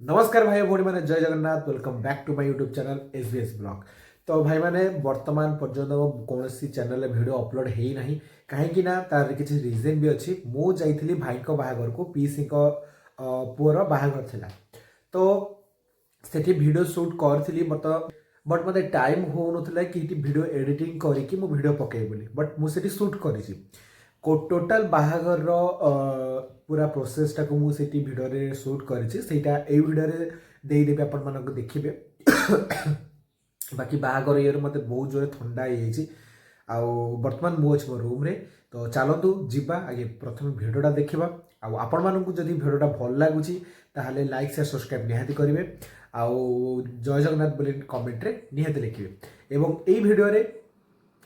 नमस्कार भाई भौणी मैंने Jai Jagannath welcome back to my YouTube channel SBS blog. तो भाई मैंने वर्तमान पर्यंत कौन चैनल वीडियो अपलोड है ना कहीं तार किसी रिजन भी अच्छी मु जाइली भाई बाहागर को पीसी पुअर बाहागर थिला तो सेठी वीडियो शूट करी बट मत टाइम हो ना कि वीडियो एडिटिंग करके मु वीडियो पकई बोली बट मुझे शूट करी टोटाल बाहागर पूरा प्रोसेसटा को मुझे भिडियो शूट करीटा ये भिडियो देदेवी आपण मानक देखिए। बाकी बाहागर ये मत बहुत जोर थंडा हो बर्तमान मु अच्छी मो रूम रे तो चलतु जीवा आगे प्रथम भिडियोटा देखा आपण मानक जदि भिडियोटा भल लगुच ताहले लाइक शेयर सब्सक्राइब निहाती करेंगे आउ जय जगन्नाथ बोली कमेंट रे निहाती लिखिए एवं यही भिडियो रे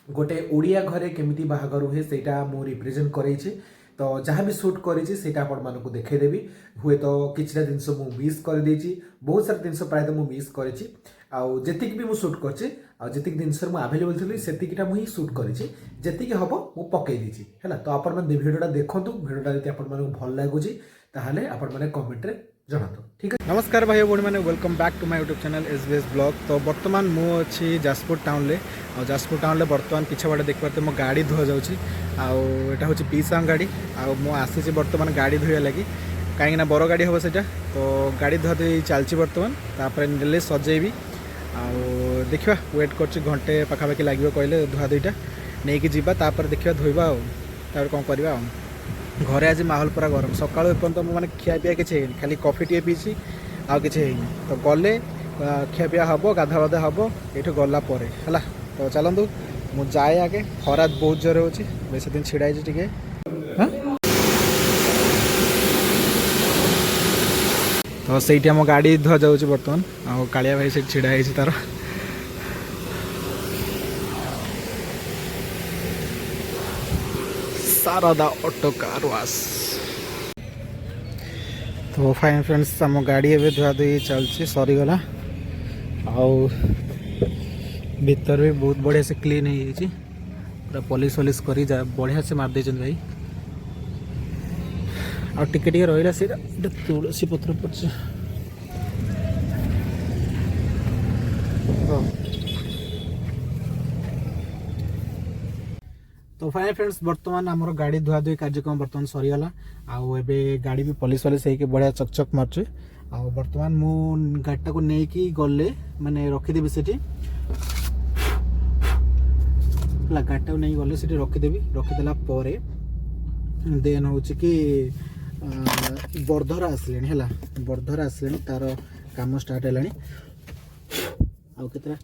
गोटे ओडिया घरे केमिति बाहागर हुए सेटा मु रिप्रेजेंट करेछि तो जहाँ भी शूट करेछि आपण मानक देखैदेवी हुए तो किछटा जिनस मु मिस कर देछि बहुत सारा जिनस प्राय मु मिस करेछि आउ जेतिक भी मु शूट करछि आ जेतिक जिनस मु अवेलेबल थली सेतिकटा मु ही शूट करेछि जेतिक हबो मु पकई देछि हैला। तो आपण माने भिडियोटा देखंतु भिडियोटा जति आपण मानक भल लागुछि ताहाले आपण माने कमेंट रे जनातु ठीक है। नमस्कार भाई भौणी मैंने welcome back to my YouTube channel SBS blog. तो बर्तमान मु अच्छी जाजपुर टाउन ले और जाजपुर टाउन ले बर्तमान पिछा बाटे देख पारे मो गाड़ी धुआ जाउछि आटा हूँ पीसा गाड़ी आसी बर्तमान गाड़ी धोया लगी कहीं बर गाड़ी हम सेटा तो गाड़ी धुआ धुई चलती बर्तमान तापर नेले सजेबी देखा वेट कर घंटे पाखापाखि लगे कहले धुआ धुईटा नहीं कि तापर देखा धोवा कौन करवा घरे आज माहौल पूरा गरम सका एपर्तंत मैंने खियापिया किसी खाली कॉफी टे पीसी आउ कि तो गले खियापिया हम गाधा बाधा हम ये गला है तो चलतु मुझे जाए आगे खरा बहुत जोर हो बेस दिन छिड़ा टे तो सही आम गाड़ी धुआ जाऊँ बर्तमान आ कालिया भाई से छिड़ा तार शारदा ऑटो कार वाश। तो फाइन फ्रेंड्स आम गाड़ी एवं धुआ धुई चलती सरीगला आउ भीतर भी बहुत बढ़िया से क्लीन हो पूरा पॉलिश वॉलिश कर बढ़िया से मार दे भाई आ टिके रहा से तुलसी पत्र पड़े तो फाइन फ्रेंड्स बर्तमान आमर गाड़ी धुआ धुई कार्यक्रम बर्तमान सरीगला आउ एबे गाड़ी भी पॉलिश वालिश होके बढ़िया चकचक मार्चे आउ बर्तमान मु गाड़ीटा को लेकिन गले माने रखीदेवी से गाड़ीटा को नहीं गले से रखीदेवी रखीदेला देन हूँ कि बरधरा आसले है बरधरा आसले तार काम स्टार्ट है आउ केतरा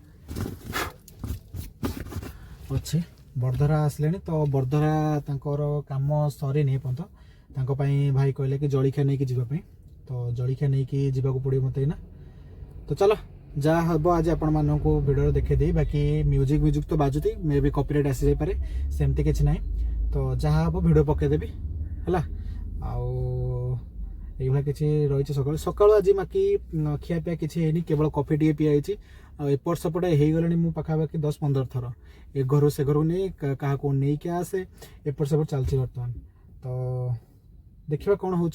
अच्छे बरधरा आसले तो बरधरा तांकर काम सरी नहीं पर्यंत भाई कहले कि जलिखिया नहीं जावाई तो जलिखिया नहीं जावाक पड़े मत ना तो चलो जहाँ हम आज आपण मानक भिडियो देखे बाकी म्यूजिक तो बाजुती मे भी कॉपीराइट आसी जाई पारे सेमती किछि नाही तो जहाँ हम भिडियो पकेदेवी है ये किसी रही सका सका आज बाकी खियापिया किसी केवल कॉफी टे पीआई एपट सेपट हो गला पाखापाखि 10-15 थर ए घर से घर नहीं क्या नहीं क्या आसे एपट सेपट चलती बर्तमान तो देखा कौन हो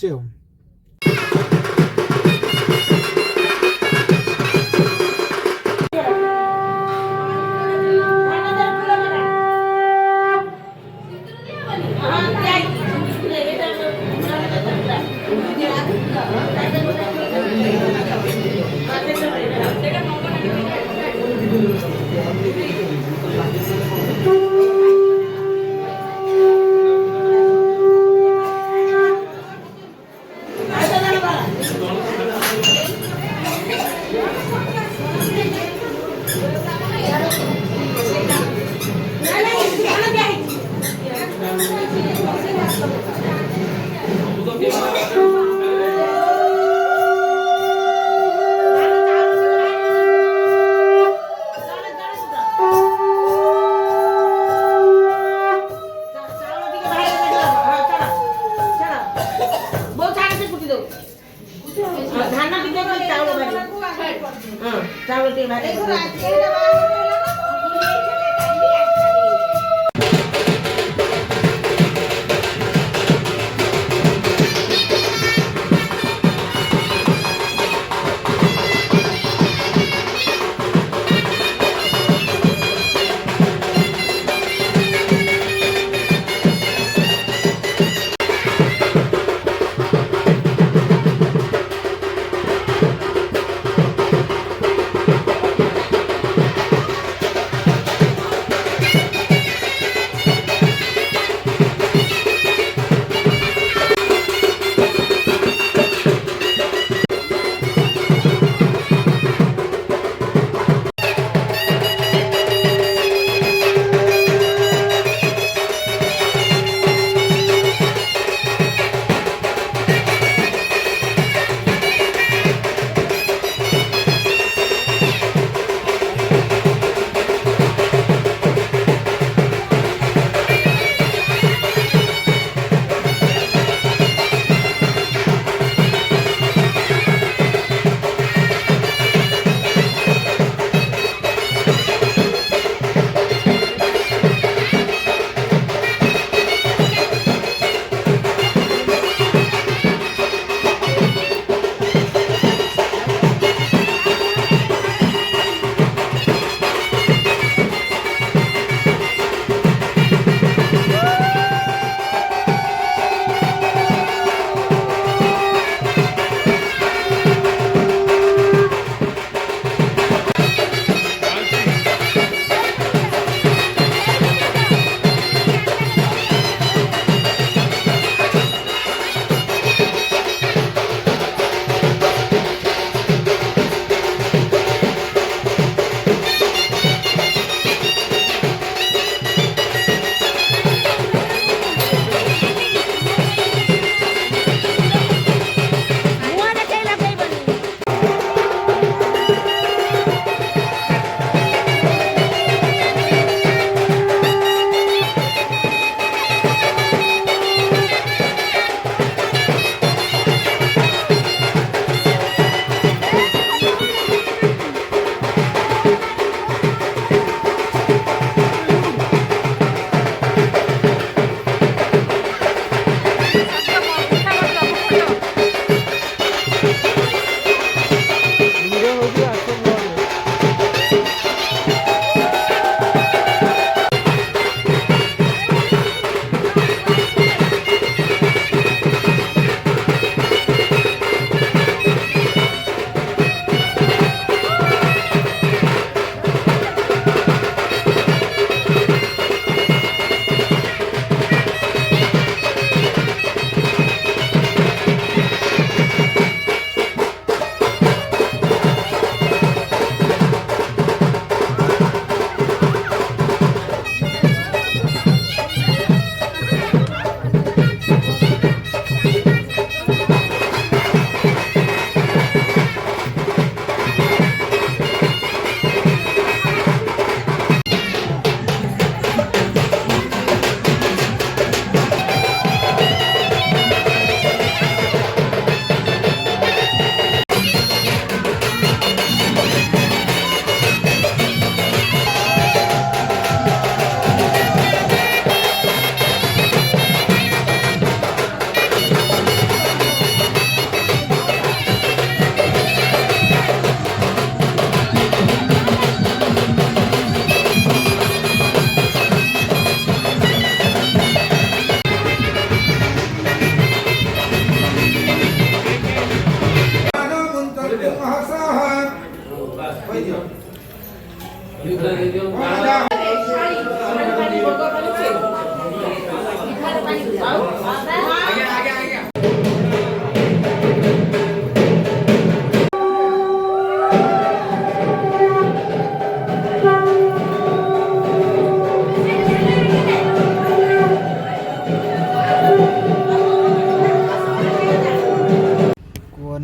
कुहनी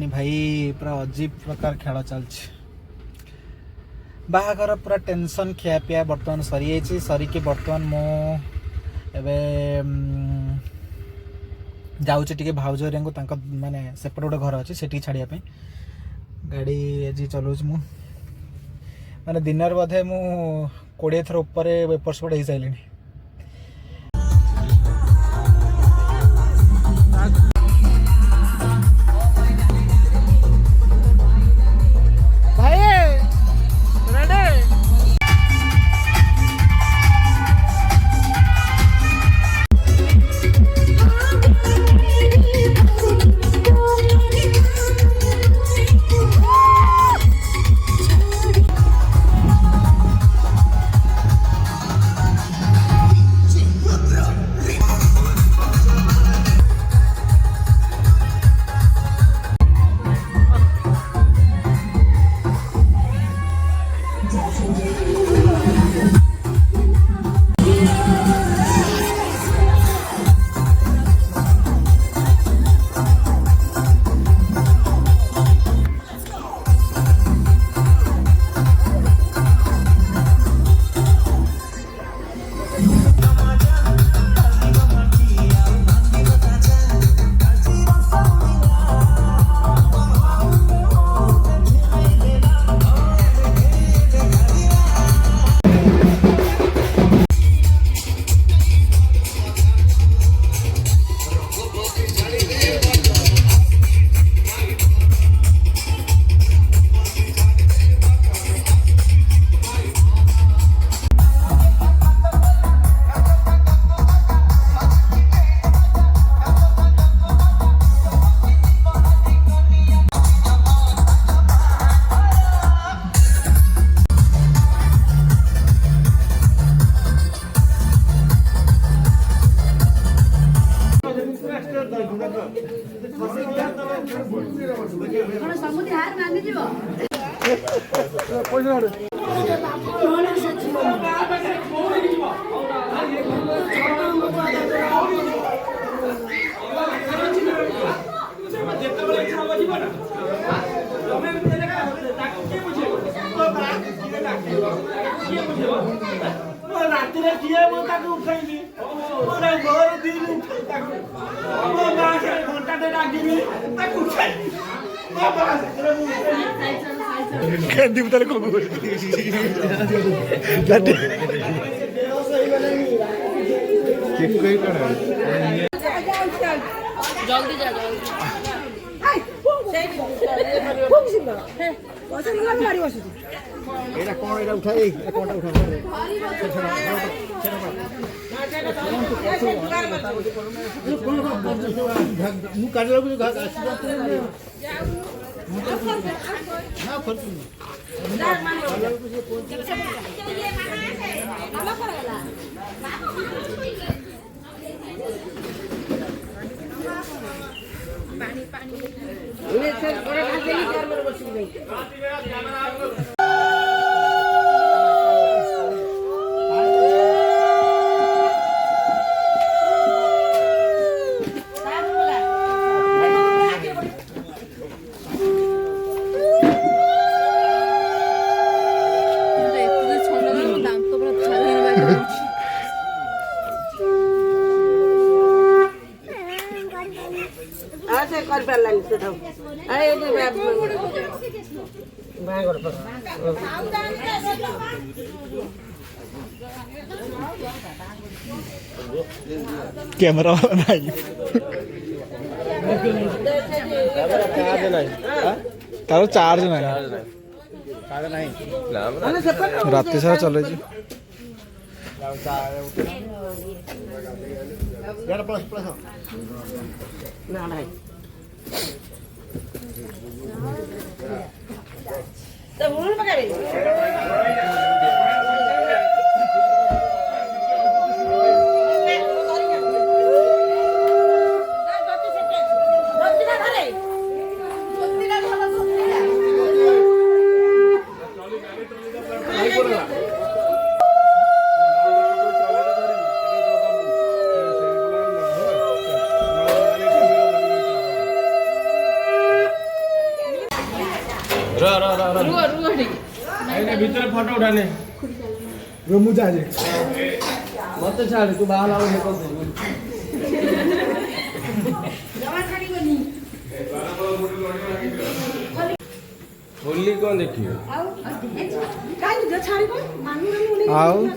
भाई पूरा अजीब प्रकार खेल चलछि बाहागर पूरा टेंशन खिया पिया बर्तमान सरी जाइए सरिकी बर्तमान मु एबे जाऊँचे टिके भाउज माने सेपटे गोटे घर अच्छे से छाड़िया गाड़ी आज चलाऊँ मु माने दिन बोधे मु 20 थर ऊपर एपट सेपट हो सारे जल्दी जा कैमरा नहीं तार चार्ज नहीं रात सारा चले तो भीतर फोटो उठाने मुझे आज मत छाड़ तू बाहर आओ देखो होली कौन देखियो आओ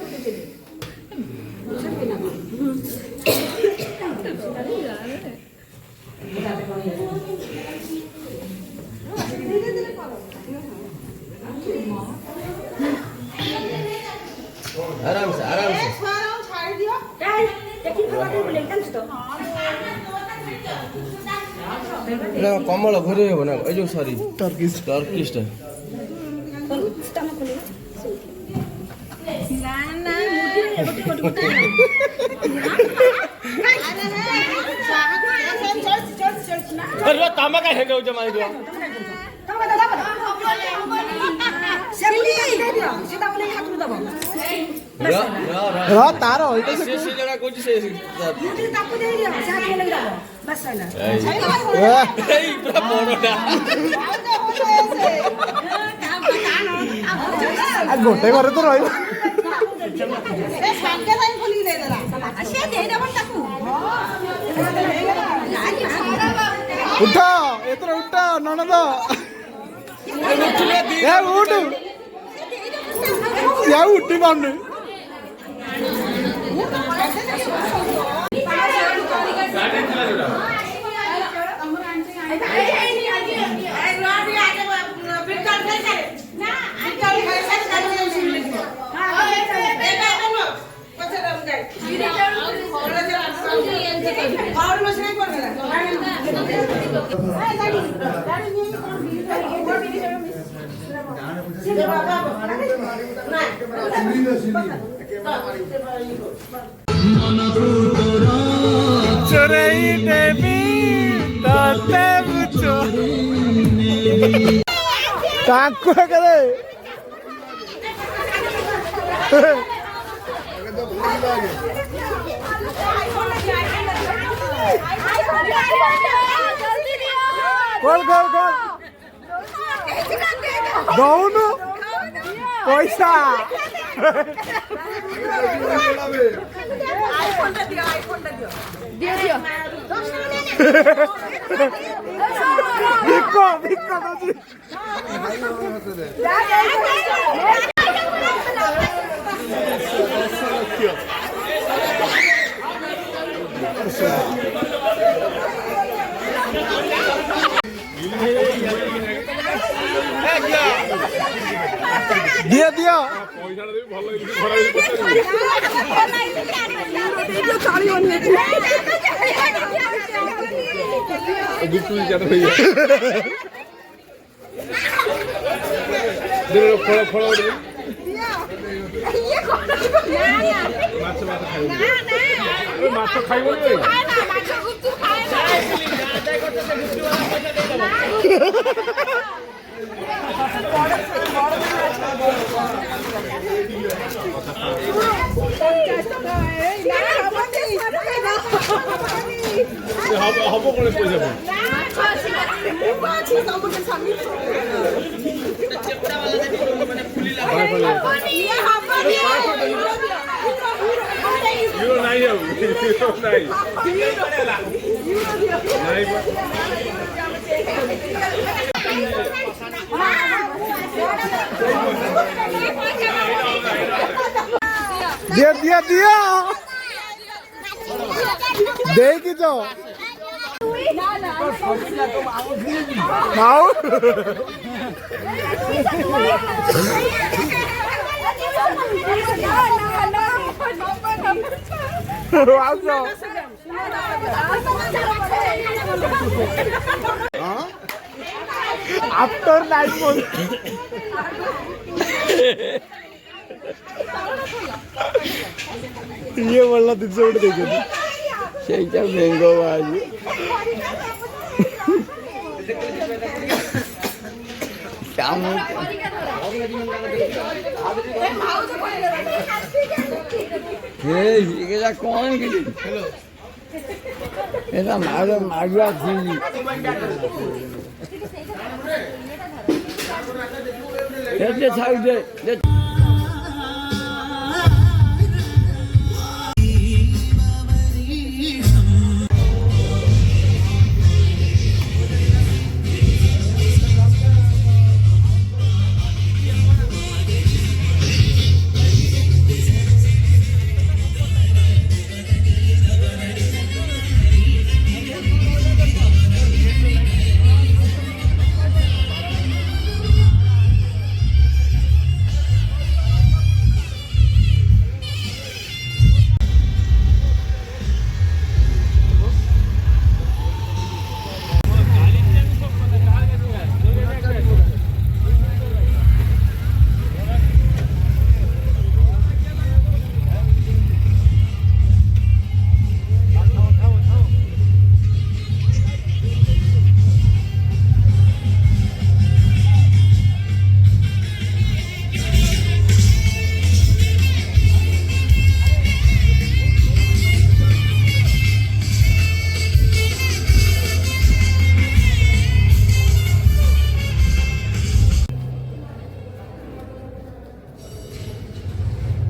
आराम से ना कमल घरे हो ना ए जो सॉरी टर्किश टा अरे तामा का हेंगे उजे मारी दियो तार से जरा कुछ से पूरा बड़टा गोटे घरे तो रही उठ एतर उठ ननद उठ या उठी पाने चोरई देवी ताको करे खोल खोल खोल दौन पैसा भिक्को भिक्को दिया दिया माछ खाइबो हबो कोले पैसा यूरो नहीं है यूरो दिया दिया दिया देखी जाओ आओ आफ्टर 9 months ये वाला दिन से उठ देखो ସେଇଟା ବେଙ୍ଗ ବାହାରି ଏଇଟା କ'ଣ କିଛି ଏଇଟା ମାରିବା ଥିଲି ଏତେ ଛାଡ଼ି ଦେ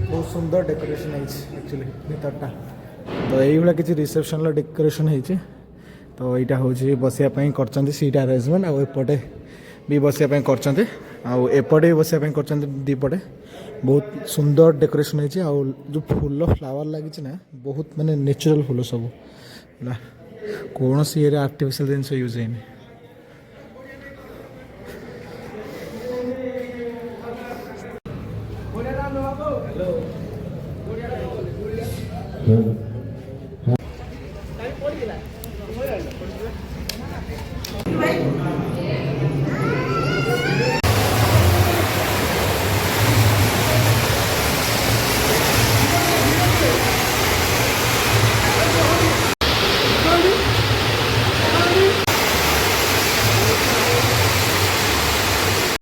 बहुत सुंदर डेकोरेशन है एक्चुअली भीतरटा तो यही किसी रिसेप्शन डेकोरेशन है तो यहाँ हूँ बसापी कर सीट अरेंजमेंट आउटे भी बसापी करपटे भी बसापी कर दीपटे बहुत सुंदर डेकोरेशन है जो फूल फ्लावर लगी ना बहुत माने नेचुरल फूल सब कौन सी आर्टिफिशियल जिन यूज है Hello.